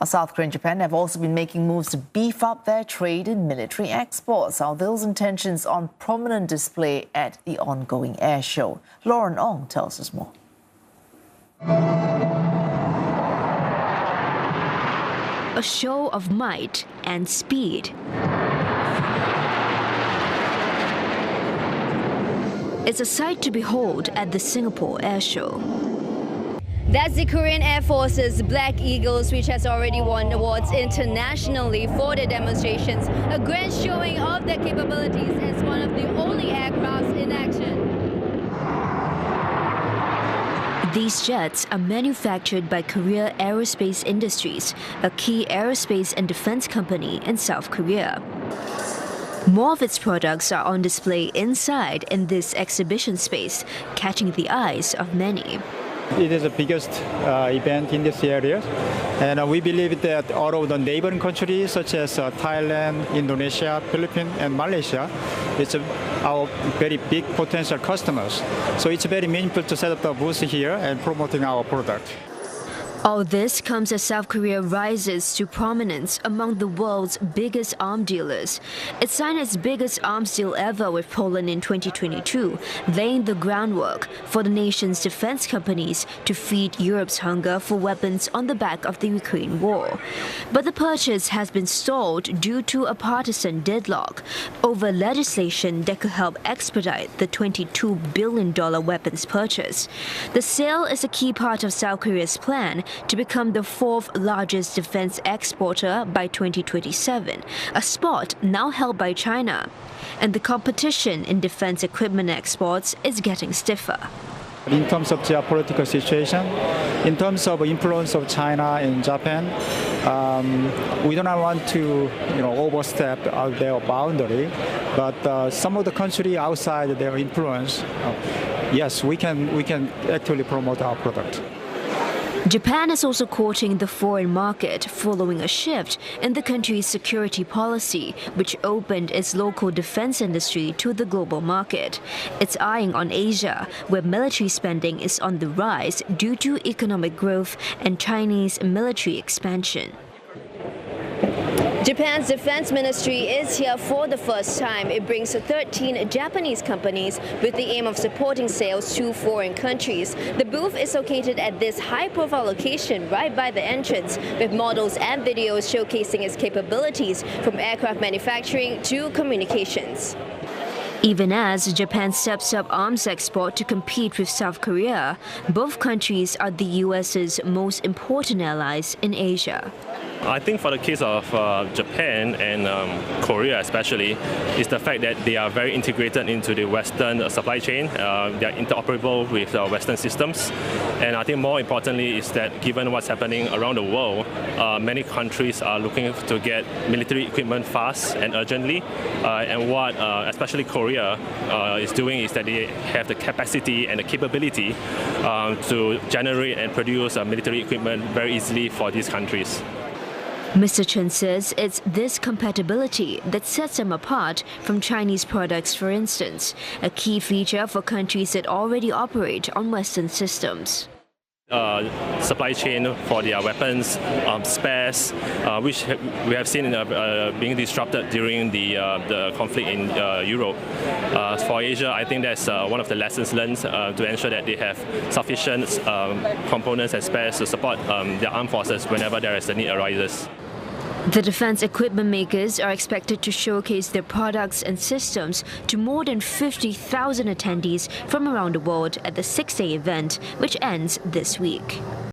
South Korea and Japan have also been making moves to beef up their trade in military exports. Are those intentions on prominent display at the ongoing Airshow? Lauren Ong tells us more. A show of might and speed. It's a sight to behold at the Singapore Airshow. That's the Korean Air Force's Black Eagles, which has already won awards internationally for their demonstrations. A grand showing of their capabilities as one of the only aircrafts in action. These jets are manufactured by Korea Aerospace Industries, a key aerospace and defense company in South Korea. More of its products are on display inside in this exhibition space, catching the eyes of many. It is the biggest event in this area, and we believe that all of the neighboring countries such as Thailand, Indonesia, Philippines, and Malaysia, it's our very big potential customers. So it's very meaningful to set up the booth here and promoting our product. All this comes as South Korea rises to prominence among the world's biggest arms dealers. It signed its biggest arms deal ever with Poland in 2022, laying the groundwork for the nation's defense companies to feed Europe's hunger for weapons on the back of the Ukraine war. But the purchase has been stalled due to a partisan deadlock over legislation that could help expedite the $22 billion weapons purchase. The sale is a key part of South Korea's plan to become the fourth largest defense exporter by 2027, a spot now held by China. And the competition in defense equipment exports is getting stiffer. In terms of geopolitical situation, in terms of influence of China and Japan, we do not want to, overstep their boundary. But some of the countries outside their influence, yes, we can actually promote our product. Japan is also courting the foreign market following a shift in the country's security policy, which opened its local defense industry to the global market. It's eyeing on Asia, where military spending is on the rise due to economic growth and Chinese military expansion. Japan's defense ministry is here for the first time. It brings 13 Japanese companies with the aim of supporting sales to foreign countries. The booth is located at this high-profile location right by the entrance, with models and videos showcasing its capabilities from aircraft manufacturing to communications. Even as Japan steps up arms export to compete with South Korea, both countries are the US's most important allies in Asia. I think for the case of Japan and Korea especially, is the fact that they are very integrated into the Western supply chain. They are interoperable with Western systems. And I think more importantly is that given what's happening around the world, many countries are looking to get military equipment fast and urgently. And what especially Korea is doing is that they have the capacity and the capability to generate and produce military equipment very easily for these countries. Mr. Chen says it's this compatibility that sets them apart from Chinese products, for instance, a key feature for countries that already operate on Western systems. Supply chain for their weapons, spares, which we have seen being disrupted during the conflict in Europe. For Asia, I think that's one of the lessons learned to ensure that they have sufficient components and spares to support their armed forces whenever there is a need arises. The defense equipment makers are expected to showcase their products and systems to more than 50,000 attendees from around the world at the 6-day event, which ends this week.